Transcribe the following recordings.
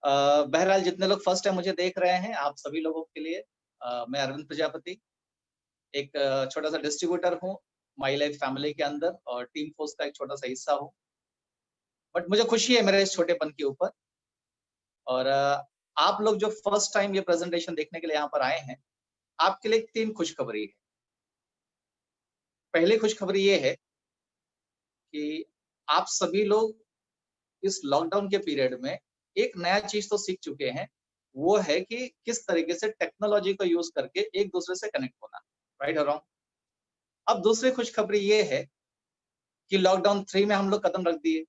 बहरहाल जितने लोग फर्स्ट टाइम मुझे देख रहे हैं, आप सभी लोगों के लिए मैं अरविंद प्रजापति, एक छोटा-सा डिस्ट्रीब्यूटर हूँ, माई लाइफ फैमिली के अंदर और टीम फोर्स का एक छोटा-सा हिस्सा हूँ। बट मुझे खुशी है मेरे इस छोटेपन के ऊपर और आप लोग जो फर्स्ट टाइम ये प्रेज़ेंटेशन देखने के लिए यहाँ पर आए हैं, आपके लिए 3 खुशखबरी है। पहली खुशखबरी ये है कि आप सभी लोग इस लॉकडाउन के पीरियड में एक नया चीज़ तो सीख चुके हैं, वो है कि किस तरीके से टेक्नोलॉजी को यूज़ करके एक-दूसरे से कनेक्ट होना, राइट और रॉन्ग? अब दूसरी खुशखबरी ये है कि लॉकडाउन 3 में हम लोग कदम रख दिए।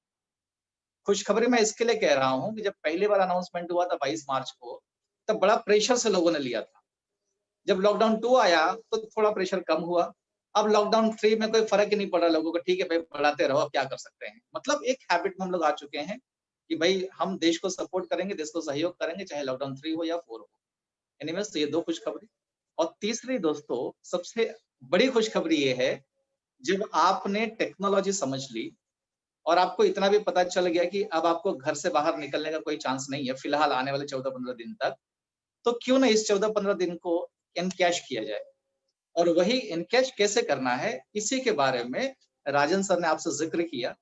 खुशखबरी मैं इसके लिए कह रहा हूँ कि जब पहली बार अनाउंसमेंट हुआ था 22 मार्च को, तब बड़ा प्रेशर से लोगों ने लिया था। जब लॉकडाउन 2 आया, तो थोड़ा प्रेशर कम हुआ। अब लॉकडाउन 3 में कोई फ़र्क ही नहीं पड़ रहा लोगों को, ठीक है भाई बढ़ाते रहो, अब क्या कर सकते हैं। मतलब एक हैबिट में हम लोग आ चुके हैं कि भई हम देश को सपोर्ट करेंगे, देश को सहयोग करेंगे, चाहे लॉकडाउन 3 हो या 4 हो। एनीवेज़ तो ये 2 खुशखबरी और तीसरी दोस्तों सबसे बड़ी खुशखबरी ये है, जब आपने टेक्नोलॉजी समझ ली और आपको इतना भी पता चल गया कि अब आपको घर से बाहर निकलने का कोई चांस नहीं है, फिलहाल आने वाले 14-15 दिन तक, तो क्यों ना इस 14-15 दिन को एनकैश किया जाए और वही एनकैश कैसे करना है, इसी के बारे में राजन सर ने आपसे ज़िक्र किया।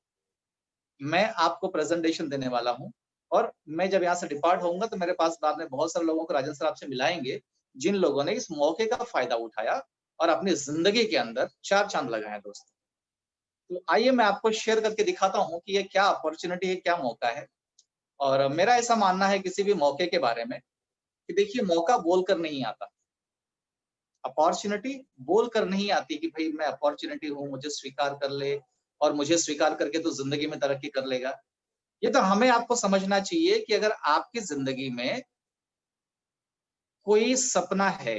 मैं आपको प्रेज़ेंटेशन देने वाला हूँ और मैं जब यहाँ से डिपार्ट होऊँगा तो मेरे पास बाद में बहुत सारे लोगों को राजन सर आपसे मिलाएँगे, जिन लोगों ने इस मौके का फ़ायदा उठाया और अपनी ज़िंदगी के अंदर 4 चाँद लगाए हैं दोस्तों। तो आइए मैं आपको शेयर करके दिखाता हूँ कि ये क्या अपॉर्च्युनिटी है, क्या मौका है और मेरा ऐसा मानना है किसी भी मौके के बारे में कि देखिए मौका बोल कर नहीं आता। अपॉर्च्युनिटी बोल कर नहीं आती कि भई मैं अपॉर्च्युनिटी हूँ, मुझे स्वीकार कर ले और मुझे स्वीकार करके तू ज़िंदगी में तरक्की कर लेगा। ये तो हमें आपको समझना चाहिए कि अगर आपकी ज़िंदगी में कोई सपना है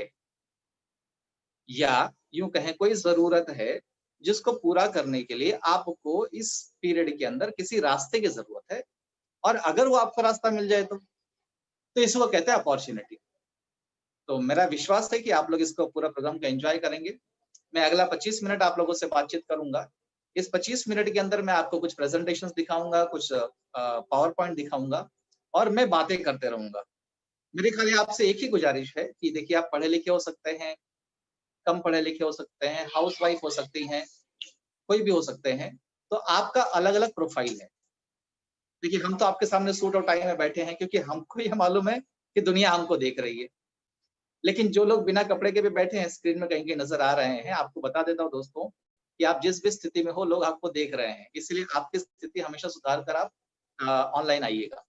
या यूँ कहें कोई ज़रूरत है, जिसको पूरा करने के लिए आपको इस पीरियड के अंदर किसी रास्ते की ज़रूरत है और अगर वो आपको रास्ता मिल जाए तो इसको कहते हैं अपॉर्च्युनिटी। तो मेरा विश्वास है कि आप लोग इसको पूरा प्रोग्राम को एन्जॉय करेंगे। मैं अगला 25 मिनट आप लोगों से बातचीत करूँगा। इस 25 मिनट के अंदर मैं आपको कुछ प्रेज़ेंटेशंस दिखाऊँगा, कुछ पावर पॉइंट दिखाऊँगा और मैं बातें करते रहूँगा। मेरी खाली आपसे एक ही गुज़ारिश है कि देखिए आप पढ़े-लिखे हो सकते हैं, कम पढ़े-लिखे हो सकते हैं, हाउसवाइफ़ हो सकती हैं, कोई भी हो सकते हैं। तो आपका अलग-अलग प्रोफ़ाइल है। देखिए हम तो आपके सामने सूट और टाई में बैठे हैं क्योंकि हमको ये मालूम है कि दुनिया हमको देख रही है। लेकिन जो लोग बिना कपड़े के भी बैठे हैं, स्क्रीन में कहीं-कहीं नज़र आ रहे हैं, आपको बता देता हूँ दोस्तों, कि आप जिस भी स्थिति में हो, लोग आपको देख रहे हैं। इसलिए आपकी स्थिति हमेशा सुधार कर आप ऑनलाइन आइएगा।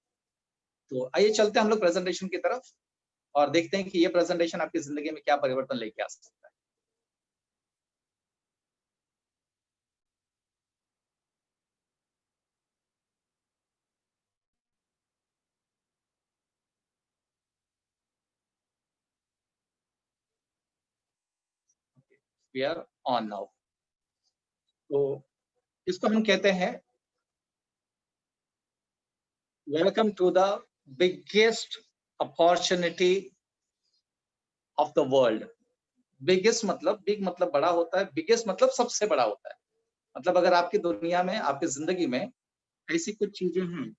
तो आइए चलते हैं हम लोग प्रेज़ेंटेशन की तरफ और देखते हैं कि ये प्रेज़ेंटेशन आपकी ज़िंदगी में क्या परिवर्तन लेके आ सकता है। We are on now. तो इसको हम कहते हैं welcome to the biggest opportunity of the world. Biggest मतलब बिग मतलब बड़ा होता है, बिगेस्ट मतलब सबसे बड़ा होता है। मतलब अगर आपकी दुनिया में, आपकी ज़िंदगी में ऐसी कुछ चीज़ें हैं,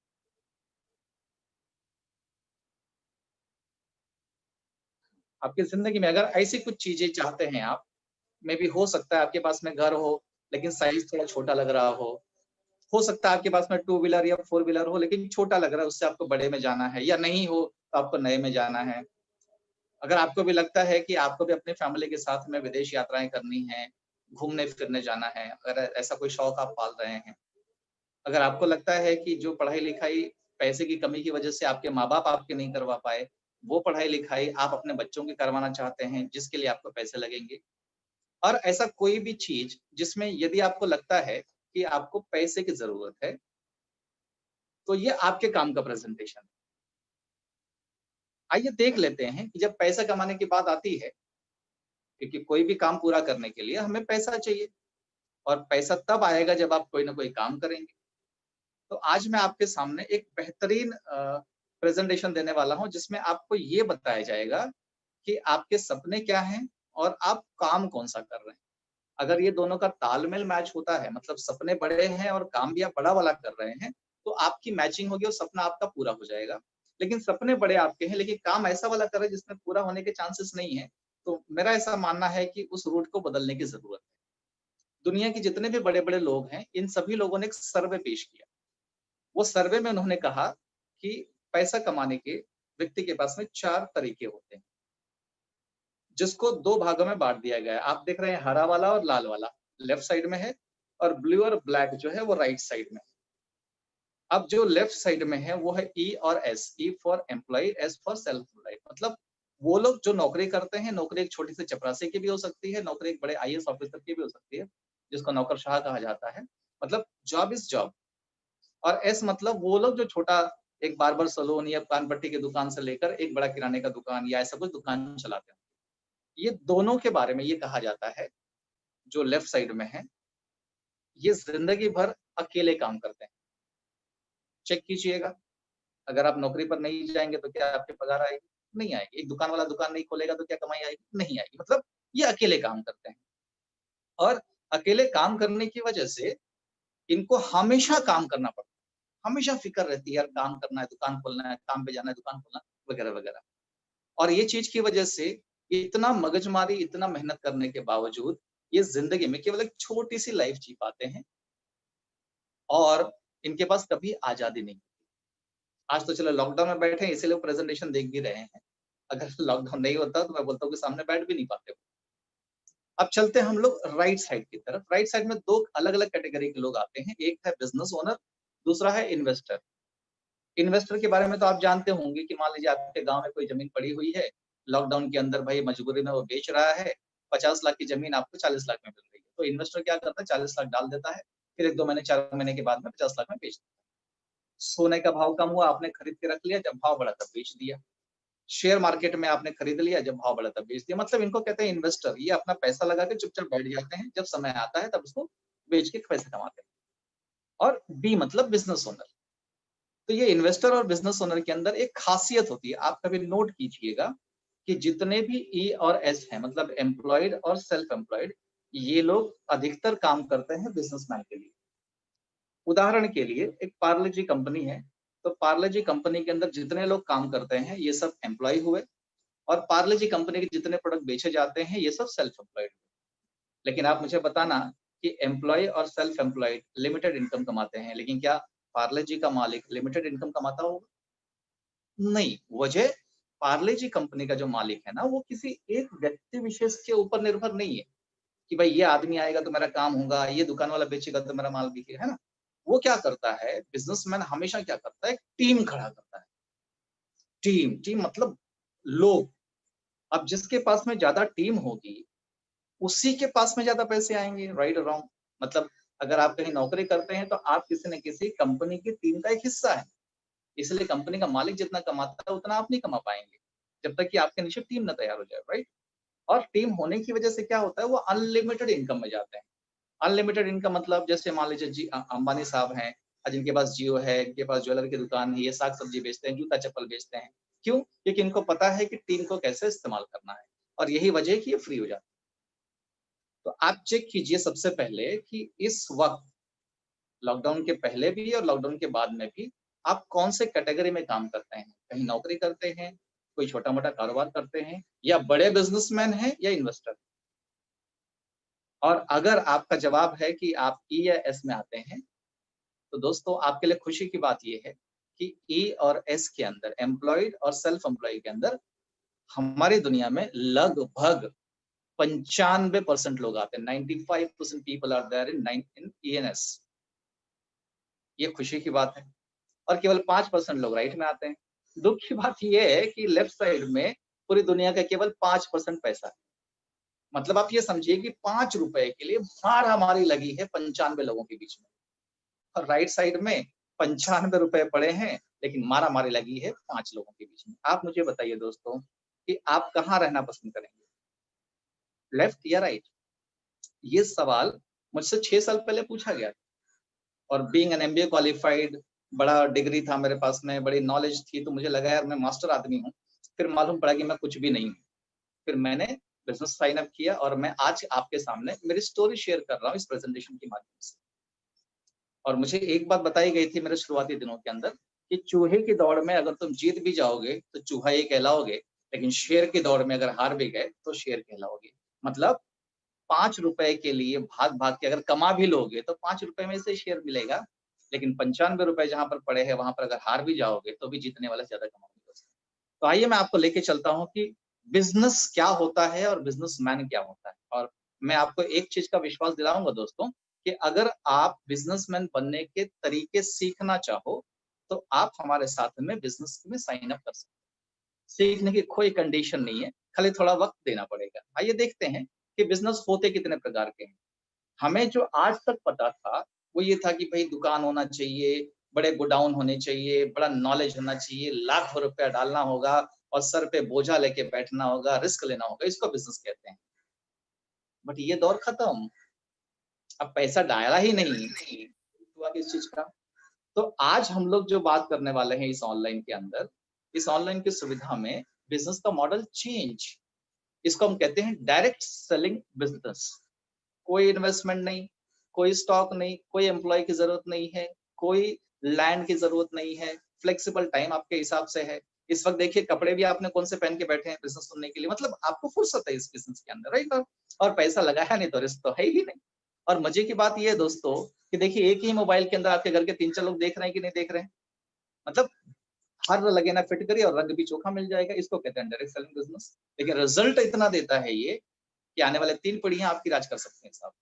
आपकी ज़िंदगी में अगर ऐसी कुछ चीज़ें चाहते हैं आप, मेबी हो सकता है आपके पास में घर हो, लेकिन साइज़ थोड़ा छोटा लग रहा हो। हो सकता है आपके पास में टू व्हीलर या फोर व्हीलर हो, लेकिन छोटा लग रहा है, उससे आपको बड़े में जाना है या नहीं हो, तो आपको नए में जाना है। अगर आपको भी लगता है कि आपको भी अपनी फैमिली के साथ में विदेश यात्राएँ करनी हैं, घूमने-फिरने जाना है, अगर ऐसा कोई शौक आप पाल रहे हैं। अगर आपको लगता है कि जो पढ़ाई-लिखाई पैसे की कमी की वजह से आपके माँ-बाप आपके नहीं करवा पाए, वो पढ़ाई-लिखाई आप अपने बच्चों की करवाना चाहते हैं, जिसके लिए आपको पैसे लगेंगे। और ऐसा कोई भी चीज़ जिसमें यदि आपको लगता है कि आपको पैसे की ज़रूरत है, तो ये आपके काम का प्रेज़ेंटेशन है। आइए देख लेते हैं कि जब पैसा कमाने की बात आती है, क्योंकि कोई भी काम पूरा करने के लिए हमें पैसा चाहिए और पैसा तब आएगा जब आप कोई ना कोई काम करेंगे। तो आज मैं आपके सामने एक बेहतरीन प्रेज़ेंटेशन देने वाला हूँ जिसमें आपको ये बताया जाएगा कि आपके सपने क्या हैं और आप काम कौन-सा कर रहे हैं। अगर ये दोनों का तालमेल मैच होता है, मतलब सपने बड़े हैं और काम भी आप बड़ा वाला कर रहे हैं, तो आपकी मैचिंग होगी और सपना आपका पूरा हो जाएगा। लेकिन सपने बड़े आपके हैं, लेकिन काम ऐसा वाला कर रहे हैं जिसमें पूरा होने के चांसेस नहीं है। तो मेरा ऐसा मानना है कि उस रूट को बदलने की ज़रूरत है। दुनिया के जितने भी बड़े-बड़े लोग हैं, इन सभी लोगों ने एक सर्वे पेश किया। वो सर्वे में उन्होंने कहा कि पैसा कमाने के व्यक्ति के पास में 4 तरीके होते हैं, जिसको 2 भागों में बाँट दिया गया है। आप देख रहे हैं हरा वाला और लाल वाला, लेफ्ट साइड में है और ब्लू और ब्लैक जो है वो राइट साइड में है। अब जो लेफ्ट साइड में है वो है ई और S, E for employee, S for self employed. मतलब वो लोग जो नौकरी करते हैं, नौकरी एक छोटी सी चपरासी की भी हो सकती है, नौकरी एक बड़े आईएएस ऑफिसर की भी हो सकती है, जिसको नौकरशाह कहा जाता है। मतलब जॉब इज़ जॉब। और एस मतलब वो लोग जो छोटा एक बार्बर सैलून या पान पट्टी की दुकान से लेकर एक बड़ा किराने का दुकान या ऐसा कुछ दुकान चलाते हैं। ये दोनों के बारे में ये कहा जाता है, जो लेफ्ट साइड में है, ये ज़िंदगी भर अकेले काम करते हैं। चेक कीजिएगा, अगर आप नौकरी पर नहीं जाएँगे तो क्या आपकी पगार आएगी? नहीं आएगी। एक दुकान वाला दुकान नहीं खोलेगा तो क्या कमाई आएगी? नहीं आएगी। मतलब ये अकेले काम करते हैं और अकेले काम करने की वजह से इनको हमेशा काम करना पड़ता है। हमेशा फ़िक्र रहती है, यार काम करना है, दुकान खोलना है, काम पे जाना है, दुकान खोलना है, वगैरह-वगैरह। और ये चीज़ की वजह से इतना मगजमारी, इतना मेहनत करने के बावजूद ये ज़िंदगी में केवल एक छोटी-सी लाइफ़ जी पाते हैं और इनके पास कभी आज़ादी नहीं। आज तो चलो लॉकडाउन में बैठे हैं इसीलिए वो प्रेज़ेंटेशन देख भी रहे हैं। अगर लॉकडाउन नहीं होता तो मैं बोलता हूँ कि सामने बैठ भी नहीं पाते। अब चलते हैं हम लोग राइट साइड की तरफ। राइट साइड में 2 अलग-अलग कैटेगरी के लोग आते हैं। एक है बिज़नेस ओनर, दूसरा है इन्वेस्टर। इन्वेस्टर के बारे में तो आप जानते होंगे कि मान लीजिए आपके गाँव में कोई ज़मीन पड़ी हुई है, लॉकडाउन के अंदर भाई मजबूरी में वो बेच रहा है, 50 लाख की ज़मीन आपको 40 लाख में मिल रही है। तो इन्वेस्टर क्या करता है 40 लाख डाल देता है, फिर 1-2 महीने 4 महीने के बाद में 50 लाख में बेच देता है। सोने का भाव कम हुआ, आपने खरीद के रख लिया, जब भाव बढ़ा तब बेच दिया। शेयर मार्केट में आपने खरीद लिया, जब भाव बढ़ा तब बेच दिया। मतलब इनको कहते हैं इन्वेस्टर। ये अपना पैसा लगा के चुपचाप बैठ जाते हैं, जब समय आता है तब उसको बेच के पैसे कमाते हैं। और बी मतलब बिज़नेस ओनर। तो ये इन्वेस्टर और बिज़नेस ओनर के अंदर एक खासियत होती है, आप कभी नोट कीजिएगा कि जितने भी ई और एस हैं मतलब एम्प्लॉयड और सेल्फ एम्प्लॉयड, ये लोग अधिकतर काम करते हैं बिज़नेसमैन के लिए। उदाहरण के लिए एक पार्ले जी कंपनी है, तो पार्ले जी कंपनी के अंदर जितने लोग काम करते हैं, ये सब एम्प्लॉयी हुए और पार्ले जी कंपनी के जितने प्रोडक्ट बेचे जाते हैं, ये सब सेल्फ एम्प्लॉयड। लेकिन आप मुझे बताना कि एम्प्लॉयी और सेल्फ एम्प्लॉयड लिमिटेड इनकम कमाते हैं, लेकिन क्या पार्ले जी का मालिक लिमिटेड इनकम कमाता होगा? नहीं, वजह पार्ले जी कंपनी का जो मालिक है ना, वो किसी एक व्यक्ति विशेष के ऊपर निर्भर नहीं है, कि भाई ये आदमी आएगा तो मेरा काम होगा, ये दुकान वाला बेचेगा तो मेरा माल बिकेगा, है ना? वो क्या करता है, बिज़नेसमैन हमेशा क्या करता है, टीम खड़ा करता है। टीम मतलब लोग। अब जिसके पास में ज़्यादा टीम होगी, उसी के पास में ज़्यादा पैसे आएँगे, राइट और रॉन्ग? मतलब अगर आप कहीं नौकरी करते हैं, तो आप किसी न किसी कंपनी की टीम का एक हिस्सा हैं। इसलिए कंपनी का मालिक जितना कमाता है, उतना आप नहीं कमा पाएँगे, जब तक कि आपके नीचे टीम ना तैयार हो जाए, राइट? और टीम होने की वजह से क्या होता है, वो अनलिमिटेड इनकम में जाते हैं। अनलिमिटेड इनकम मतलब जैसे मान लीजिए अंबानी साहब हैं, जिनके पास जियो है, इनके पास ज्वेलरी की दुकान है, ये साग-सब्जी बेचते हैं, जूता-चप्पल बेचते हैं। क्यों? क्योंकि इनको पता है कि टीम को कैसे इस्तेमाल करना है और यही वजह है कि ये फ्री हो जाते हैं। तो आप चेक कीजिए सबसे पहले कि इस वक़्त लॉकडाउन के पहले भी और लॉकडाउन के बाद में भी आप कौन से कैटेगरी में काम करते हैं? कहीं नौकरी करते हैं, कोई छोटा-मोटा कारोबार करते हैं या बड़े बिज़नेसमैन हैं या इन्वेस्टर? और अगर आपका जवाब है कि आप ई या एस में आते हैं, तो दोस्तों आपके लिए खुशी की बात ये है कि ई और एस के अंदर एम्प्लॉयड और सेल्फ एम्प्लॉयी के अंदर हमारी दुनिया में लगभग 95% लोग आते हैं। 95% people are there in ENS. ये खुशी की बात है और केवल 5% लोग राइट में आते हैं। दुःख की बात ये है कि लेफ्ट साइड में पूरी दुनिया का केवल 5% पैसा है। मतलब आप ये समझिए कि ₹5 के लिए मारा-मारी लगी है 95 लोगों के बीच में और राइट साइड में ₹95 पड़े हैं, लेकिन मारा-मारी लगी है 5 लोगों के बीच में। आप मुझे बताइए दोस्तों कि आप कहाँ रहना पसंद करेंगे, लेफ्ट या राइट? ये सवाल मुझसे 6 साल पहले पूछा गया और बीइंग एन एमबीए क्वालिफाइड, बड़ा डिग्री था मेरे पास में, बड़ी नॉलेज थी, तो मुझे लगा यार मैं मास्टर आदमी हूँ। फिर मालूम पड़ा कि मैं कुछ भी नहीं हूँ। फिर मैंने बिज़नेस साइन अप किया और मैं आज आपके सामने मेरी स्टोरी शेयर कर रहा हूँ इस प्रेज़ेंटेशन के माध्यम से। और मुझे एक बात बताई गई थी मेरे शुरुआती दिनों के अंदर कि चूहे की दौड़ में अगर तुम जीत भी जाओगे तो चूहा ही कहलाओगे, लेकिन शेर की दौड़ में अगर हार भी गए तो शेर कहलाओगे। मतलब 5 रुपए के लिए भाग-भाग के अगर कमा भी लोगे तो 5 रुपए में से शेयर मिलेगा, लेकिन 95 रुपए जहाँ पर पड़े हैं वहाँ पर अगर हार भी जाओगे तो भी जीतने वाला ज़्यादा कमाओगे दोस्तों। तो आइए मैं आपको लेके चलता हूँ कि बिज़नेस क्या होता है और बिज़नेसमैन क्या होता है। और मैं आपको एक चीज़ का विश्वास दिलाऊँगा दोस्तों कि अगर आप बिज़नेसमैन बनने के तरीके सीखना चाहो, तो आप हमारे साथ में बिज़नेस में साइन अप कर सकते हैं। सीखने की कोई कंडीशन नहीं है, खाली थोड़ा वक़्त देना पड़ेगा। आइए देखते हैं कि बिज़नेस होते कितने प्रकार के हैं। हमें जो आज तक पता था, वो ये था कि भई दुकान होना चाहिए, बड़े गोडाउन होने चाहिए, बड़ा नॉलेज होना चाहिए, लाखों रुपया डालना होगा और सर पे बोझा लेके बैठना होगा, रिस्क लेना होगा, इसको बिज़नेस कहते हैं। बट ये दौर खत्म, अब पैसा डाला ही नहीं, हुआ किस चीज़ का? तो आज हम लोग जो बात करने वाले हैं इस ऑनलाइन के अंदर, इस ऑनलाइन की सुविधा में बिज़नेस का मॉडल चेंज, इसको हम कहते हैं डायरेक्ट सेलिंग बिज़नेस। कोई इन्वेस्टमेंट नहीं, कोई स्टॉक नहीं, कोई एम्प्लॉयी की ज़रूरत नहीं है, कोई लैंड की ज़रूरत नहीं है, फ्लेक्सिबल टाइम आपके हिसाब से है। इस वक़्त देखिए कपड़े भी आपने कौन से पहन के बैठे हैं बिज़नेस सुनने के लिए, मतलब आपको फुर्सत है इस बिज़नेस के अंदर, राइट? और पैसा लगाया नहीं तो रिस्क तो है ही नहीं। और मज़े की बात ये है दोस्तों कि देखिए एक ही मोबाइल के अंदर आपके घर के 3-4 लोग देख रहे हैं कि नहीं देख रहे हैं? मतलब हर लगे ना फिट करिए और रंग भी चोखा मिल जाएगा, इसको कहते हैं डायरेक्ट सेलिंग बिज़नेस। लेकिन रिज़ल्ट इतना देता है ये कि आने वाले 3 पीढ़ियाँ आपकी राज कर सकते हैं साहब।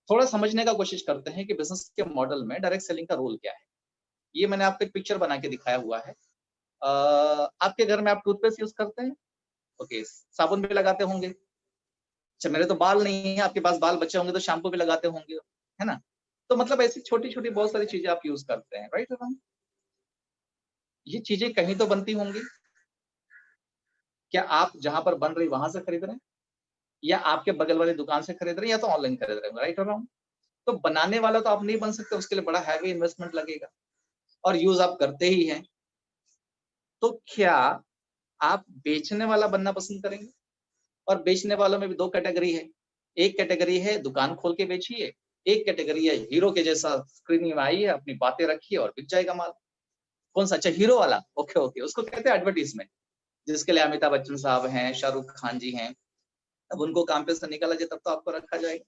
थोड़ा समझने का कोशिश करते हैं कि बिज़नेस के मॉडल में डायरेक्ट सेलिंग का रोल क्या है? ये मैंने आपको एक पिक्चर बना के दिखाया हुआ है। आपके घर में आप टूथपेस्ट यूज़ करते हैं? ओके, साबुन भी लगाते होंगे। अच्छा मेरे तो बाल नहीं है, आपके पास बाल बचे होंगे तो शैम्पू भी लगाते होंगे, है ना? तो मतलब ऐसी छोटी-छोटी बहुत सारी चीज़ें आप यूज़ करते हैं, राइट और रॉन्ग? ये चीज़ें कहीं तो बनती होंगी। क्या आप जहाँ पर बन रही वहाँ से खरीद रहे हैं? या आपके बगल वाली दुकान से खरीद रहे हैं या तो ऑनलाइन खरीद रहे हैं, राइट और रॉन्ग? तो बनाने वाला तो आप नहीं बन सकते, उसके लिए बड़ा हैवी इन्वेस्टमेंट लगेगा और यूज़ आप करते ही हैं। तो क्या आप बेचने वाला बनना पसंद करेंगे? और बेचने वालों में भी 2 कैटेगरी है। एक कैटेगरी है दुकान खोल के बेचिए, एक कैटेगरी है हीरो के जैसा स्क्रीन में आइए, अपनी बातें रखिए और बिक जाएगा माल। कौन-सा? अच्छा हीरो वाला, ओके, ओके, उसको कहते हैं एडवर्टाइज़मेंट, जिसके लिए अमिताभ बच्चन साहब हैं, शाहरुख खान जी हैं। अब उनको काम पे से निकाला जाए तब तो आपको रखा जाएगा।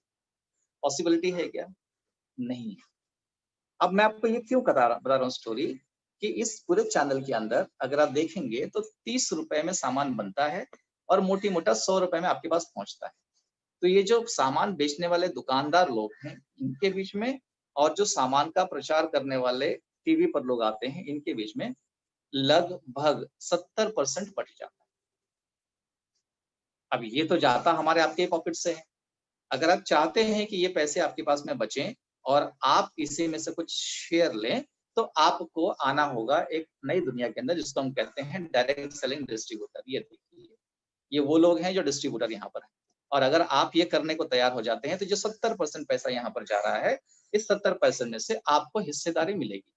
पॉसिबिलिटी है क्या? नहीं है। अब मैं आपको ये क्यों बता रहा हूँ स्टोरी कि इस पूरे चैनल के अंदर अगर आप देखेंगे तो 30 रुपए में सामान बनता है और मोटी-मोटा 100 रुपए में आपके पास पहुँचता है। तो ये जो सामान बेचने वाले दुकानदार लोग हैं, इनके बीच में और जो सामान का प्रचार करने वाले टीवी पर लोग आते हैं, इनके बीच में लगभग 70% बँट जाता है। अब ये तो जाता हमारे आपके पॉकेट से है। अगर आप चाहते हैं कि ये पैसे आपके पास में बचें और आप इसी में से कुछ शेयर लें, तो आपको आना होगा एक नई दुनिया के अंदर जिसको हम कहते हैं डायरेक्ट सेलिंग डिस्ट्रीब्यूटर। ये देखिए, ये वो लोग हैं जो डिस्ट्रीब्यूटर यहाँ पर हैं। और अगर आप ये करने को तैयार हो जाते हैं, तो जो 70% पैसा यहाँ पर जा रहा है, इस 70% में से आपको हिस्सेदारी मिलेगी।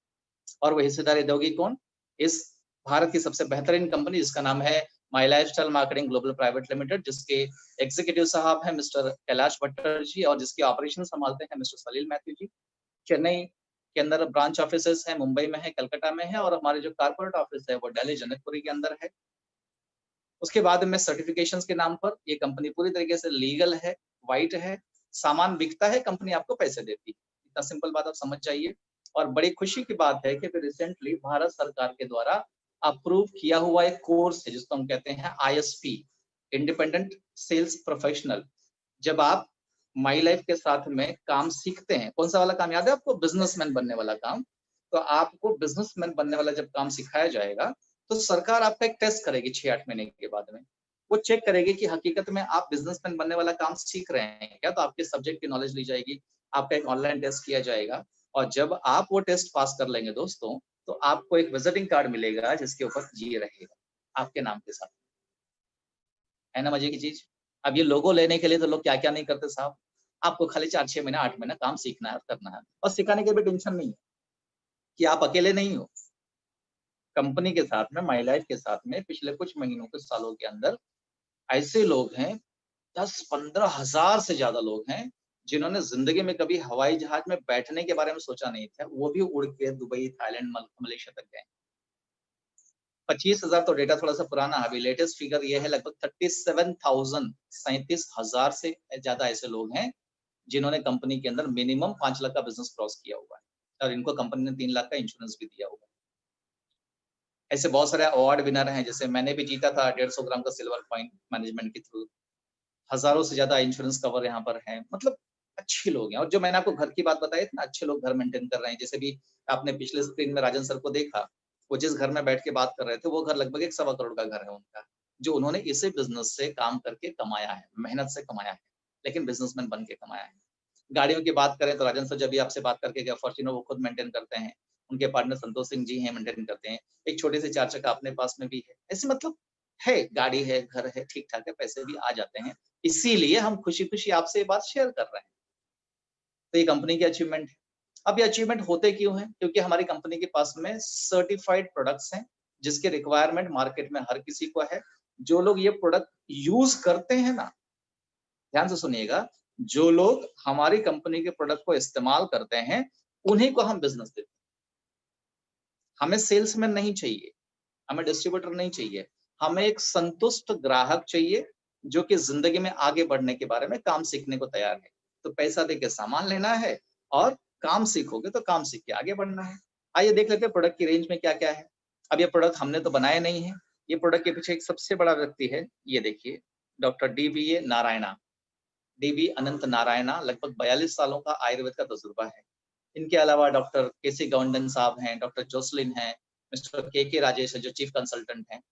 और वो हिस्सेदारी दोगी कौन? इस भारत की सबसे बेहतरीन कंपनी जिसका नाम है My Lifestyle Marketing Global Private Limited, जिसके एग्जीक्यूटिव साहब हैं मिस्टर कैलाश भट्टर जी और जिसके ऑपरेशन संभालते हैं मिस्टर सलील मैथ्यू जी। चेन्नई के अंदर ब्रांच ऑफिसेस हैं, मुंबई में है, कलकत्ता में है और हमारे जो कॉर्पोरेट ऑफिस है वो दिल्ली जनकपुरी के अंदर है। उसके बाद में सर्टिफिकेशंस के नाम पर ये कंपनी पूरी तरीके से लीगल है, व्हाइट है, सामान बिकता है, कंपनी आपको पैसे देती है। इतना सिंपल बात आप समझ जाइए। और बड़ी खुशी की बात है कि फिर रिसेंटली भारत सरकार के द्वारा अप्रूव किया हुआ एक कोर्स है जिसको हम कहते हैं आईएसपी, इंडिपेंडेंट सेल्स प्रोफेशनल। जब आप माई लाइफ के साथ में काम सीखते हैं, कौन सा वाला काम याद है आपको? बिजनेसमैन बनने वाला काम। तो आपको बिजनेसमैन बनने वाला जब काम सिखाया जाएगा, तो सरकार आपका एक टेस्ट करेगी 6-8 महीने के बाद में। वो चेक करेगी कि हकीकत में आप बिजनेसमैन बनने वाला काम सीख रहे हैं क्या? तो आपके सब्जेक्ट की नॉलेज ली जाएगी, आपका एक ऑनलाइन टेस्ट किया जाएगा और जब आप वो टेस्ट पास कर लेंगे दोस्तों, तो आपको एक विजिटिंग कार्ड मिलेगा जिसके ऊपर ये रहेगा, आपके नाम के साथ। है ना मजे की चीज़? अब ये लोगो लेने के लिए तो लोग क्या-क्या नहीं करते साहब। आपको खाली 4-6 महीना, 8 महीना काम सीखना है और करना है और सिखाने की भी टेंशन नहीं है कि आप अकेले नहीं हो। कंपनी के साथ में, माई लाइफ के साथ में पिछले कुछ महीनों, कुछ सालों के अंदर ऐसे लोग हैं, 10-15 हज़ार से ज़्यादा लोग हैं, जिन्होंने ज़िंदगी में कभी हवाई जहाज़ में बैठने के बारे में सोचा नहीं था, वो भी उड़ के दुबई, थाईलैंड, मलेशिया तक गए। 25,000 तो डेटा थोड़ा-सा पुराना है, अभी लेटेस्ट फिगर ये है लगभग 37,000 37,000 से ज़्यादा ऐसे लोग हैं, जिन्होंने कंपनी के अंदर मिनिमम 5 लाख का बिज़नेस क्रॉस किया हुआ है और इनको कंपनी ने 3 लाख का इंश्योरेंस भी दिया हुआ है। ऐसे बहुत सारे अवार्ड विनर हैं, जैसे मैंने भी जीता था 150 ग्राम का सिल्वर कॉइन मैनेजमेंट के थ्रू। हज़ारों से ज़्यादा इंश्योरेंस कवर यहाँ पर हैं, मतलब अच्छे लोग हैं। और जो मैंने आपको घर की बात बताई थी ना, अच्छे लोग घर मेंटेन कर रहे हैं। जैसे भी आपने पिछले स्क्रीन में राजन सर को देखा, वो जिस घर में बैठ के बात कर रहे थे, वो घर लगभग 1 सवा करोड़ का घर है उनका, जो उन्होंने इसी बिज़नेस से काम करके कमाया है, मेहनत से कमाया है, लेकिन बिज़नेसमैन बन के कमाया है। गाड़ियों की बात करें तो राजन सर जब भी आपसे बात करके गए, फॉर्च्यूनर वो खुद मेंटेन करते हैं। उनके पार्टनर संतोष सिंह जी हैं, मेंटेन करते हैं। एक छोटे से 4 चक्का अपने पास में भी है। ऐसे मतलब है, गाड़ी है, घर है, ठीक-ठाक है, पैसे भी आ जाते हैं। इसीलिए हम खुशी-खुशी आपसे ये बात शेयर कर रहे हैं। तो ये कंपनी की अचीवमेंट है। अब ये अचीवमेंट होते क्यों हैं? क्योंकि हमारी कंपनी के पास में सर्टिफाइड प्रोडक्ट्स हैं, जिसके रिक्वायरमेंट मार्केट में हर किसी को है। जो लोग ये प्रोडक्ट यूज़ करते हैं ना, ध्यान से सुनिएगा, जो लोग हमारी कंपनी के प्रोडक्ट को इस्तेमाल करते हैं, उन्हीं को हम बिज़नेस देते हैं। हमें सेल्समैन नहीं चाहिए, हमें डिस्ट्रीब्यूटर नहीं चाहिए, हमें एक संतुष्ट ग्राहक चाहिए, जो कि ज़िंदगी में आगे बढ़ने के बारे में काम सीखने को तैयार है। तो पैसा देके सामान लेना है और काम सीखोगे तो काम सीख के आगे बढ़ना है। आइए देख लेते हैं प्रोडक्ट की रेंज में क्या-क्या है। अब ये प्रोडक्ट हमने तो बनाए नहीं है, ये प्रोडक्ट के पीछे एक सबसे बड़ा व्यक्ति है, ये देखिए, डॉक्टर डीवीए नारायणा। डीवी अनंत नारायणा लगभग 42 सालों का आयुर्वेद का तजुर्बा है। इनके अलावा डॉक्टर केसी गौंडन साहब हैं, डॉक्टर जोसलिन हैं, मिस्टर के राजेश है जो चीफ कंसल्टेंट हैं।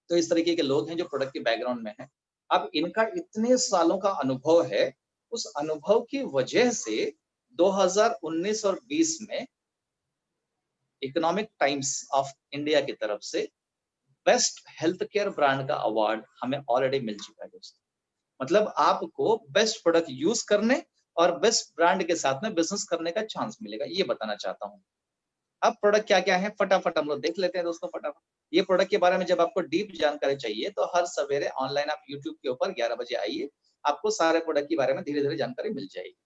तो इस तरीके के लोग हैं जो प्रोडक्ट के बैकग्राउंड में हैं। अब इनका इतने सालों का अनुभव है, उस अनुभव की वजह से 2019 और 20 में इकोनॉमिक टाइम्स ऑफ इंडिया की तरफ से बेस्ट हेल्थ केयर ब्रांड का अवार्ड हमें ऑलरेडी मिल चुका है दोस्तों। मतलब आपको बेस्ट प्रोडक्ट यूज करने और बेस्ट ब्रांड के साथ में बिजनेस करने का चांस मिलेगा, ये बताना चाहता हूँ। अब प्रोडक्ट क्या-क्या है फटाफट हम लोग देख लेते हैं दोस्तों फटाफट। ये प्रोडक्ट के बारे में जब आपको डीप जानकारी चाहिए तो हर सवेरे ऑनलाइन आप यूट्यूब के ऊपर 11 बजे आइए, आपको सारे प्रोडक्ट के बारे में धीरे-धीरे जानकारी मिल जाएगी।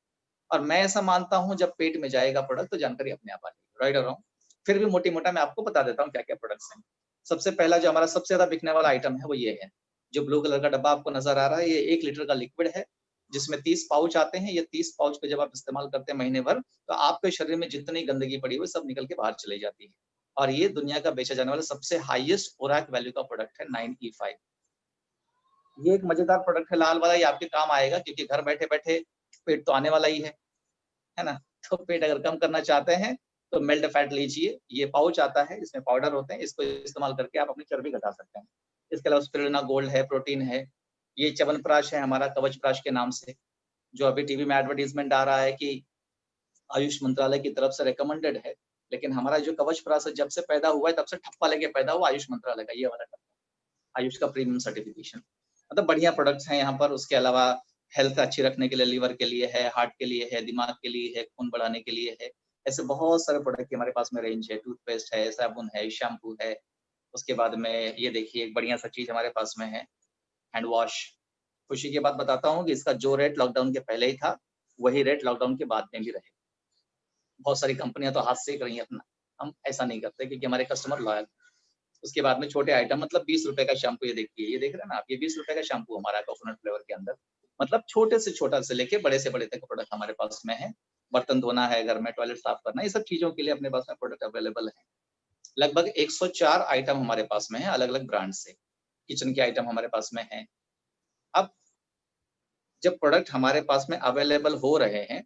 और मैं ऐसा मानता हूँ जब पेट में जाएगा प्रोडक्ट तो जानकारी अपने आप आ जाएगी, राइट और रॉन्ग? फिर भी मोटी-मोटा मैं आपको बता देता हूँ क्या-क्या प्रोडक्ट्स हैं। सबसे पहला जो हमारा सबसे ज़्यादा बिकने वाला आइटम है वो ये है। जो ब्लू कलर का डब्बा आपको नज़र आ रहा है ये 1 लीटर का लिक्विड है, जिसमें 30 पाउच आते हैं। ये 30 पाउच को जब आप इस्तेमाल करते हैं महीने भर, तो आपके शरीर में जितनी गंदगी पड़ी हुई सब निकल के बाहर चली जाती है। और ये दुनिया का बेचा जाने वाला सबसे हाईएस्ट ORAC वैल्यू का प्रोडक्ट है 9E5। ये एक मज़ेदार प्रोडक्ट है लाल वाला, ये आपके काम आएगा क्योंकि घर बैठे-बैठे पेट तो आने वाला ही है ना? तो पेट अगर कम करना चाहते हैं, तो मेल्ट फैट लीजिए, ये पाउच आता है, इसमें पाउडर होते हैं, इसको इस्तेमाल करके आप अपनी चर्बी घटा सकते हैं। इसके अलावा स्पिरुलिना गोल्ड है, प्रोटीन है, ये च्यवनप्राश है हमारा कवचप्राश के नाम से, जो अभी टीवी में एडवर्टाइज़मेंट आ रहा है कि आयुष मंत्रालय की तरफ से रिकमेंडेड है, लेकिन हमारा जो कवचप्राश है जब से पैदा हुआ है, तब से ठप्पा लेके पैदा हुआ आयुष मंत्रालय का, ये वाला ठप्पा, आयुष का प्रीमियम सर्टिफिकेशन। मतलब बढ़िया प्रोडक्ट्स हैं यहाँ पर, उसके अलावा हेल्थ अच्छी रखने के लिए, लीवर के लिए है, हार्ट के लिए है, दिमाग के लिए है, खून बढ़ाने के लिए है। ऐसे बहुत सारे प्रोडक्ट की हमारे पास में रेंज है, टूथपेस्ट है, साबुन है, शैम्पू है। उसके बाद में ये देखिए एक बढ़िया सा चीज़ हमारे पास में है, हैंड वॉश। खुशी की बात बताता हूँ कि इसका जो रेट लॉकडाउन के पहले ही था, वही रेट लॉकडाउन के बाद में भी रहेगा। बहुत सारी कंपनियाँ तो हाथ सेक रही हैं अपना, हम ऐसा नहीं करते क्योंकि हमारे कस्टमर लॉयल। उसके बाद में छोटे आइटम मतलब ₹20 का शैम्पू ये देखिए, ये देख रहे हैं ना आप? ये ₹20 का शैम्पू हमारा कोकोनट फ्लेवर के अंदर। मतलब छोटे से छोटा से लेके बड़े से बड़े तक प्रोडक्ट हमारे पास में है। बर्तन धोना है, घर में टॉयलेट साफ करना है, ये सब चीज़ों के लिए अपने पास में प्रोडक्ट अवेलेबल है। लगभग 104 आइटम हमारे पास में है अलग-अलग ब्रांड से। किचन के आइटम हमारे पास में हैं। अब जब प्रोडक्ट हमारे पास में अवेलेबल हो रहे हैं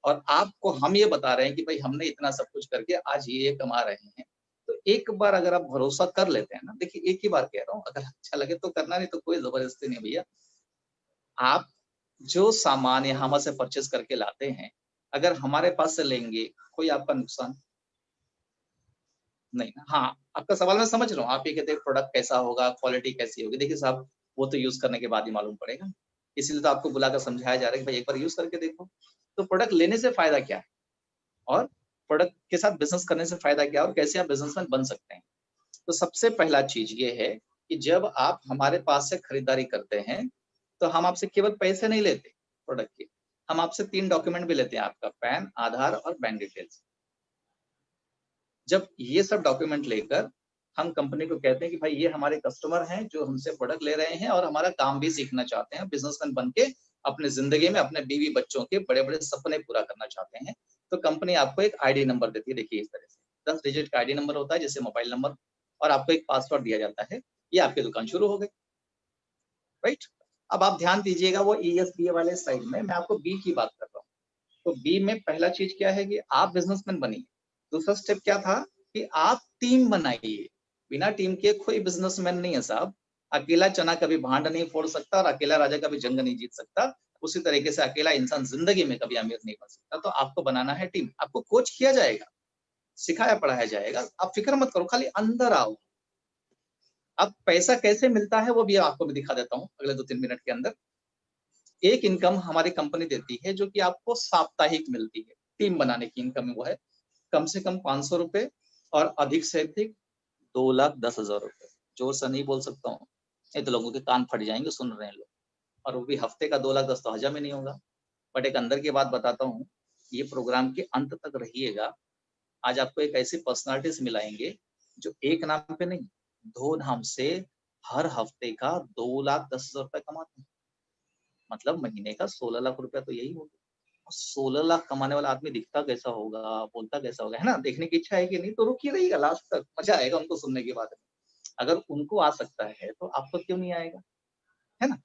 और आपको हम ये बता रहे हैं कि भाई हमने इतना सब कुछ करके आज ये कमा रहे हैं। तो एक बार अगर आप भरोसा कर लेते हैं ना, देखिए एक ही बार कह रहा हूँ, अगर अच्छा लगे तो करना, नहीं तो कोई ज़बरदस्ती नहीं भैया। आप जो सामान यहाँ से परचेज़ करके लाते हैं, अगर हमारे पास से लेंगे, कोई आपका नुकसान नहीं ना। हाँ, आपका सवाल मैं समझ रहा हूँ। आप ये कहते हैं प्रोडक्ट कैसा होगा, क्वालिटी कैसी होगी। देखिए साहब, वो तो यूज़ करने के बाद ही मालूम पड़ेगा। इसीलिए तो आपको बुलाकर समझाया जा रहा है कि भाई एक बार यूज़ करके देखो। तो प्रोडक्ट लेने से फ़ायदा क्या है? और प्रोडक्ट के साथ बिज़नेस करने से फ़ायदा क्या है और कैसे आप बिज़नेसमैन बन सकते हैं? तो सबसे पहला चीज़ ये है कि जब आप हमारे पास से खरीदारी करते हैं, तो हम आपसे केवल पैसे नहीं लेते प्रोडक्ट के, हम आपसे 3 डॉक्यूमेंट भी लेते हैं, आपका पैन, आधार और बैंक डिटेल्स। जब ये सब डॉक्यूमेंट लेकर हम कंपनी को कहते हैं कि भाई ये हमारे कस्टमर हैं जो हमसे प्रोडक्ट ले रहे हैं और हमारा काम भी सीखना चाहते हैं, बिजनेसमैन बन के अपने जिंदगी में अपने बीवी बच्चों के बड़े-बड़े सपने पूरा करना चाहते हैं, तो कंपनी आपको एक आईडी नंबर देती है। देखिए इस तरह से 10 डिजिट का आईडी नंबर होता है, जैसे मोबाइल नंबर, और आपको एक पासवर्ड दिया जाता है। ये आपकी दुकान शुरू हो गई, राइट? अब आप ध्यान दीजिएगा वो ESBA वाले साइड में, मैं आपको बी की बात कर रहा हूँ। तो बी में पहला चीज क्या है कि आप बिजनेसमैन बनिए। दूसरा स्टेप क्या था कि आप टीम बनाइए। बिना टीम के कोई बिजनेसमैन नहीं है साहब। अकेला चना कभी भांड नहीं फोड़ सकता और अकेला राजा कभी जंग नहीं जीत सकता। उसी तरीके से अकेला इंसान जिंदगी में कभी अमीर नहीं बन सकता। तो आपको बनाना है टीम, आपको कोच किया जाएगा, सिखाया पढ़ाया जाएगा। आप फिक्र मत करो, खाली अंदर आओ। अब पैसा कैसे मिलता है वो भी आपको मैं दिखा देता हूँ अगले 2-3 मिनट के अंदर। एक इनकम हमारी कंपनी देती है जो कि आपको साप्ताहिक मिलती है। टीम बनाने की इनकम वो है कम से कम 500 रुपए और अधिक से अधिक 2,10,000 रुपए। जोर से नहीं बोल सकता हूँ, नहीं तो लोगों के कान फट जाएंगे, सुन रहे हैं लोग। और वो भी हफ्ते का 2,10,000 तो हजम ही नहीं होगा। बट एक अंदर की बात बताता हूँ, ये प्रोग्राम के अंत तक रहिएगा। आज आपको एक ऐसी पर्सनालिटी से मिलाएंगे जो एक नाम पे नहीं, 2 नाम से हर हफ्ते का 2,10,000 रुपए कमाते हैं। मतलब महीने का 16 लाख रुपया तो यही हो गया। 16 लाख कमाने वाला आदमी दिखता कैसा होगा, बोलता कैसा होगा, है ना? देखने की इच्छा है कि नहीं? तो रुकिए रहिएगा लास्ट तक, मजा आएगा उनको सुनने के बाद में। अगर उनको आ सकता है तो आपको क्यों नहीं आएगा, है ना?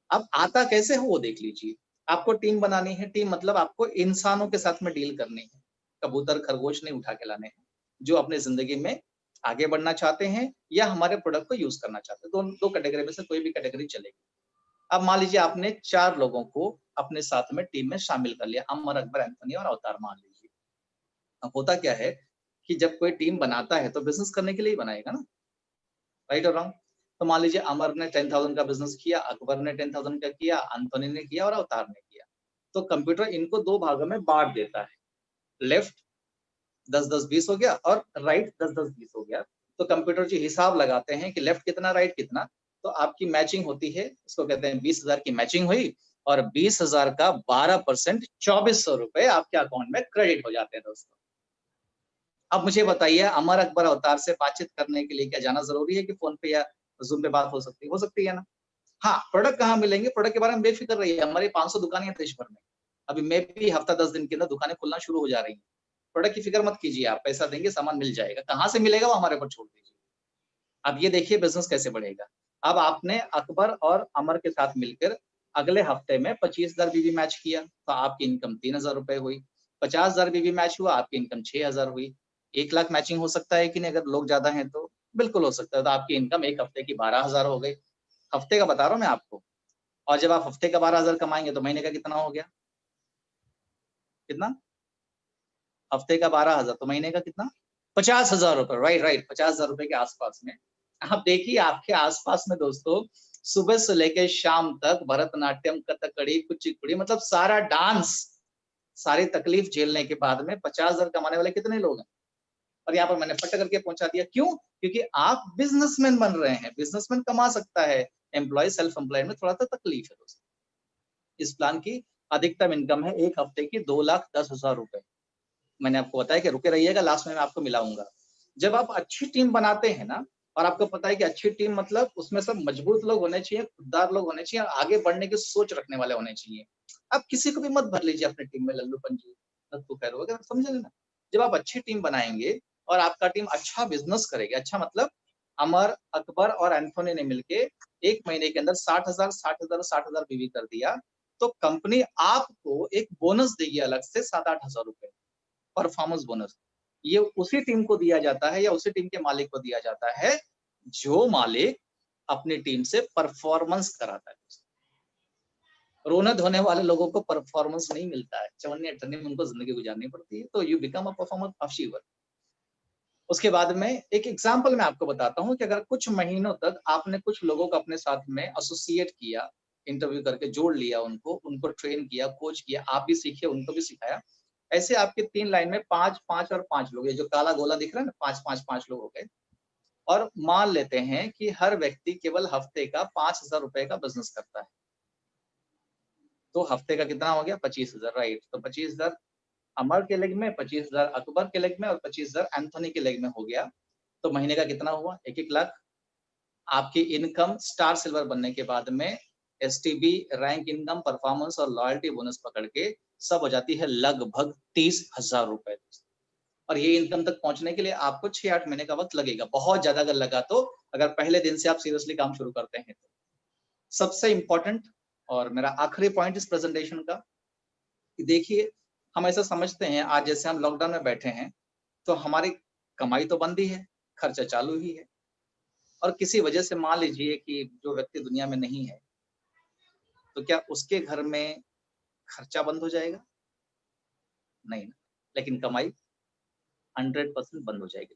अब आता कैसे हो वो देख लीजिए। आपको टीम बनानी है, टीम मतलब आपको इंसानों के साथ में डील करनी है। कबूतर खरगोश नहीं उठा के लाने हैं, जो अपने जिंदगी में आगे बढ़ना चाहते हैं या हमारे प्रोडक्ट को यूज करना चाहते हैं। दो कैटेगरी में से कोई भी कैटेगरी चलेगी। अब मान लीजिए आपने 4 लोगों को अपने साथ में टीम में शामिल कर लिया, अमर, अकबर, एंथोनी और अवतार मान लीजिए। अब होता क्या है कि जब कोई टीम बनाता है तो बिज़नेस करने के लिए ही बनाएगा ना, राइट और रॉन्ग? तो मान लीजिए अमर ने 10,000 का बिज़नेस किया, अकबर ने 10,000 का किया, एंथोनी ने किया और अवतार ने किया। तो कंप्यूटर इनको 2 भागों में बाँट देता है। लेफ्ट 10-10, 20 हो गया और राइट 10-10, 20 हो गया। तो कंप्यूटर जी हिसाब लगाते हैं कि लेफ्ट कितना, राइट कितना। तो आपकी मैचिंग होती है, इसको कहते हैं 20,000 की मैचिंग हुई और 20,000 का 12% 2,400 रुपए आपके अकाउंट में क्रेडिट हो जाते हैं दोस्तों। अब मुझे बताइए अमर, अकबर, अवतार से बातचीत करने के लिए क्या जाना ज़रूरी है कि फ़ोन पे या ज़ूम पे बात हो सकती है? हो सकती है ना? हाँ, प्रोडक्ट कहाँ मिलेंगे? प्रोडक्ट के बारे में बेफ़िक्र रहिए, हमारी 500 दुकानें हैं देश भर में। अभी मैं भी हफ़्ता 10 दिन के अंदर दुकानें खुलना शुरू हो जा रही हैं। प्रोडक्ट की फ़िक्र मत कीजिए आप, पैसा देंगे सामान मिल जाएगा। कहाँ से मिलेगा वो हमारे ऊपर छोड़ दीजिए। अब ये देखिए बिज़नेस कैसे बढ़ेगा। अब आपने अकबर और अमर के साथ मिलकर अगले हफ्ते में 25,000 बीवी मैच किया, तो आपकी इनकम 3,000 रुपए हुई। 50,000 बीवी मैच हुआ, आपकी इनकम 6,000 हुई। 1 लाख मैचिंग हो सकता है कि नहीं अगर लोग ज़्यादा हैं तो? बिल्कुल हो सकता है, तो आपकी इनकम 1 हफ्ते की 12,000 हो गई। हफ्ते का बता रहा हूँ मैं आपको। और जब आप हफ्ते का 12,000 कमाएँगे तो महीने का कितना हो गया? कितना? हफ्ते का 12,000 तो महीने का कितना? 50,000 रुपए, राइट, राइट, 50,000 रुपए के आस-पास में। आप देखिए आपके आस-पास में दोस्तों, सुबह से लेके शाम तक भरतनाट्यम, कथकली, कुचिपुड़ी मतलब सारा डांस, सारी तकलीफ झेलने के बाद में 50,000 कमाने वाले कितने लोग हैं? और यहाँ पर मैंने फट करके पहुँचा दिया, क्यों? क्योंकि आप बिज़नेसमैन बन रहे हैं, बिज़नेसमैन कमा सकता है, एम्प्लॉयी सेल्फ एम्प्लॉयड में थोड़ा-सा तकलीफ है दोस्तों। इस प्लान की अधिकतम इनकम है 1 हफ्ते की 2,10,000 रुपए। मैंने आपको बताया कि रुके रहिएगा, लास्ट में मैं आपको मिलाऊँगा। जब आप अच्छी टीम बनाते हैं ना और आपको पता है कि अच्छी टीम मतलब उसमें सब मजबूत लोग होने चाहिए, खुददार लोग होने चाहिए और आगे बढ़ने की सोच रखने वाले होने चाहिए। आप किसी को भी मत भर लीजिए अपनी टीम में लल्लू पंजू, नत्थू खैरू वगैरह, समझे ना? जब आप अच्छी टीम बनाएँगे और आपका टीम अच्छा बिज़नेस करेगी, अच्छा मतलब अमर, अकबर और एंथोनी ने मिलके 1 महीने के अंदर 60,000, 60,000, 60,000 बीवी कर दिया, तो कंपनी आपको एक बोनस देगी अलग से 7-8 हज़ार रुपए। Performance bonus. ये उसी टीम को दिया जाता है या उसी टीम के मालिक को दिया जाता है, जो मालिक अपनी टीम से परफॉर्मेंस कराता है। रोने-धोने वाले लोगों को परफॉर्मेंस नहीं मिलता है, चवन्नी-अठन्नी में उनको ज़िंदगी गुज़ारनी पड़ती है, तो you become a performer of sure. उसके बाद में एक एग्ज़ाम्पल मैं आपको बताता हूँ कि अगर कुछ महीनों तक आपने कुछ लोगों को अपने साथ में एसोसिएट किया, इंटरव्यू करके जोड़ लिया उनको ट्रेन किया, कोच किया, आप भी सीखे, उनको भी सिखाया। ऐसे आपके 3 लाइन में 5, 5 और 5 लोग, ये जो काला गोला दिख रहा है ना 5, 5, 5 लोग हो गए। और मान लेते हैं कि हर व्यक्ति केवल हफ्ते का 5,000 रुपए का बिज़नेस करता है। तो हफ्ते का कितना हो गया? 25,000, राइट। तो 25,000 अमर के लेग में, 25,000 अकबर के लेग में और 25,000 एंथोनी के लेग में हो गया। तो महीने का कितना हुआ? 1-1 लाख। आपकी इनकम स्टार सिल्वर बनने के बाद में एसटीबी, रैंक इनकम, परफॉर्मेंस और लॉयल्टी बोनस पकड़ के सब हो जाती है लगभग 30,000 रुपए। और ये इनकम तक पहुंचने के लिए आपको 6-8 महीने का वक्त लगेगा, बहुत ज्यादा अगर लगा तो, अगर पहले दिन से आप सीरियसली काम शुरू करते हैं तो। सबसे इंपॉर्टेंट और मेरा आखिरी पॉइंट इस प्रेजेंटेशन का, कि देखिए हम ऐसा समझते हैं आज जैसे हम लॉकडाउन में बैठे हैं, तो हमारी कमाई तो बंद ही है, खर्चा चालू ही है। और किसी वजह से मान लीजिए कि जो व्यक्ति दुनिया में नहीं है, तो क्या उसके घर में खर्चा बंद हो जाएगा? नहीं ना, लेकिन कमाई 100% बंद हो जाएगी।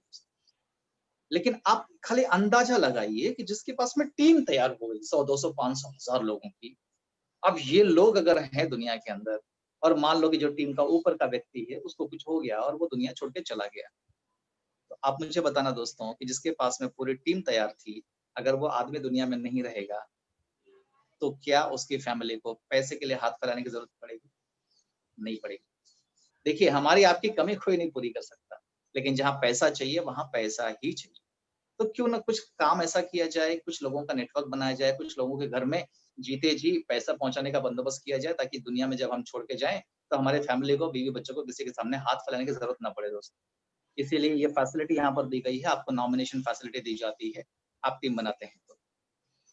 लेकिन आप खाली अंदाजा लगाइए कि जिसके पास में टीम तैयार हो गई 100, 200, 500, 1000 लोगों की, अब ये लोग अगर हैं दुनिया के अंदर और मान लो कि जो टीम का ऊपर का व्यक्ति है उसको कुछ हो गया और वो दुनिया छोड़ के चला गया, तो आप मुझे बताना दोस्तों कि जिसके पास में पूरी टीम तैयार थी, अगर वो आदमी दुनिया में नहीं रहेगा, तो क्या उसकी फैमिली को पैसे के लिए हाथ फैलाने की जरूरत पड़ेगी? नहीं पड़ेगी। देखिए हमारी आपकी कमी कोई नहीं पूरी कर सकता, लेकिन जहाँ पैसा चाहिए वहाँ पैसा ही चाहिए। तो क्यों ना कुछ काम ऐसा किया जाए, कुछ लोगों का नेटवर्क बनाया जाए, कुछ लोगों के घर में जीते जी पैसा पहुंचाने का बंदोबस्त किया जाए, ताकि दुनिया में जब हम छोड़ के जाएं तो हमारे फैमिली को, बीवी बच्चों को किसी के सामने हाथ फैलाने की जरूरत ना पड़े दोस्तों। इसीलिए ये फैसिलिटी यहाँ पर दी गई है, आपको नॉमिनेशन फैसिलिटी दी जाती है, आप टीम बनाते हैं तो।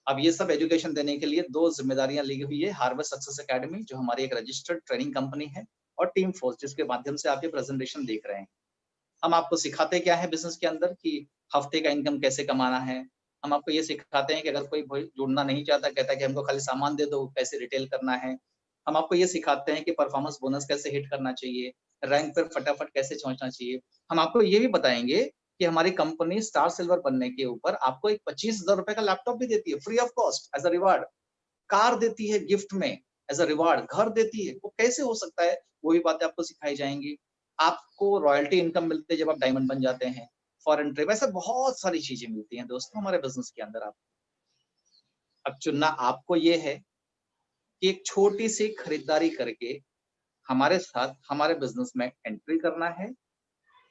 अब ये सब एजुकेशन देने के लिए 2 जिम्मेदारियां ली हुई है, हार्वेस्ट सक्सेस एकेडमी जो हमारी एक रजिस्टर्ड ट्रेनिंग कंपनी है, और टीम फोर्स जिसके माध्यम से आप ये प्रेजेंटेशन देख रहे हैं। हम आपको सिखाते क्या है बिज़नेस के अंदर कि हफ्ते का इनकम कैसे कमाना है। हम आपको ये सिखाते हैं कि अगर कोई जुड़ना नहीं चाहता, कहता है कि हमको खाली सामान दे दो, कैसे रिटेल करना है। हम आपको ये सिखाते हैं कि परफॉर्मेंस बोनस कैसे हिट करना चाहिए, रैंक पर फटाफट कैसे पहुँचना चाहिए। हम आपको ये भी बताएँगे कि हमारी कंपनी स्टार सिल्वर बनने के ऊपर आपको एक ₹25,000 का लैपटॉप भी देती है free of cost as a reward. Car देती है गिफ्ट में एज़ अ रिवार्ड, घर देती है, वो कैसे हो सकता है? वो भी बातें आपको सिखाई जाएँगी। आपको रॉयल्टी इनकम मिलती है जब आप डायमंड बन जाते हैं, फॉरेन ट्रिप, ऐसे बहुत सारी चीज़ें मिलती हैं दोस्तों हमारे बिज़नेस के अंदर आप। अब चुनना आपको ये है कि एक छोटी-सी खरीदारी करके हमारे साथ हमारे बिज़नेस में एंट्री करना है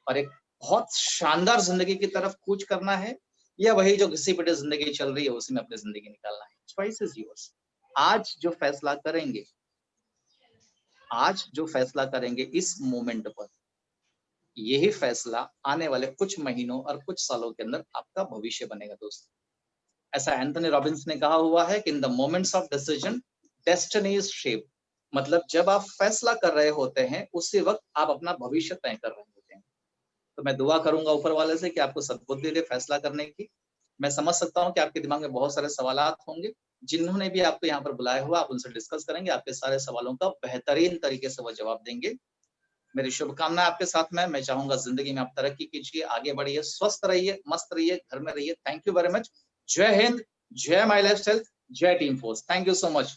और एक बहुत शानदार ज़िंदगी की तरफ कूच करना है, या वही जो घिसी-पिटी ज़िंदगी चल रही है उसी में अपनी ज़िंदगी निकालना है। Choice is yours. आज जो फैसला करेंगे, आज जो फैसला करेंगे इस मोमेंट पर, यही फैसला आने वाले कुछ महीनों और कुछ सालों के अंदर आपका भविष्य बनेगा दोस्तों। ऐसा एंथोनी रॉबिन्स ने कहा हुआ है कि in the moments of decision destiny is shape. मतलब जब आप फैसला कर रहे होते हैं उसी वक्त आप अपना भविष्य तय कर रहे होते हैं। तो मैं दुआ करूंगा ऊपर वाले से कि आपको सद्बुद्धि दे फैसला करने की। मैं समझ सकता हूँ कि आपके दिमाग में बहुत सारे सवालात होंगे। जिन्होंने भी आपको यहाँ पर बुलाया हुआ आप उनसे डिस्कस करेंगे, आपके सारे सवालों का बेहतरीन तरीके से वो जवाब देंगे। मेरी शुभकामनाएं आपके साथ में। मैं चाहूंगा जिंदगी में आप तरक्की कीजिए, आगे बढ़िए, स्वस्थ रहिए, मस्त रहिए, घर में रहिए। Thank you very much. जय हिंद, जय माई लाइफस्टाइल, जय team force. Thank you so much.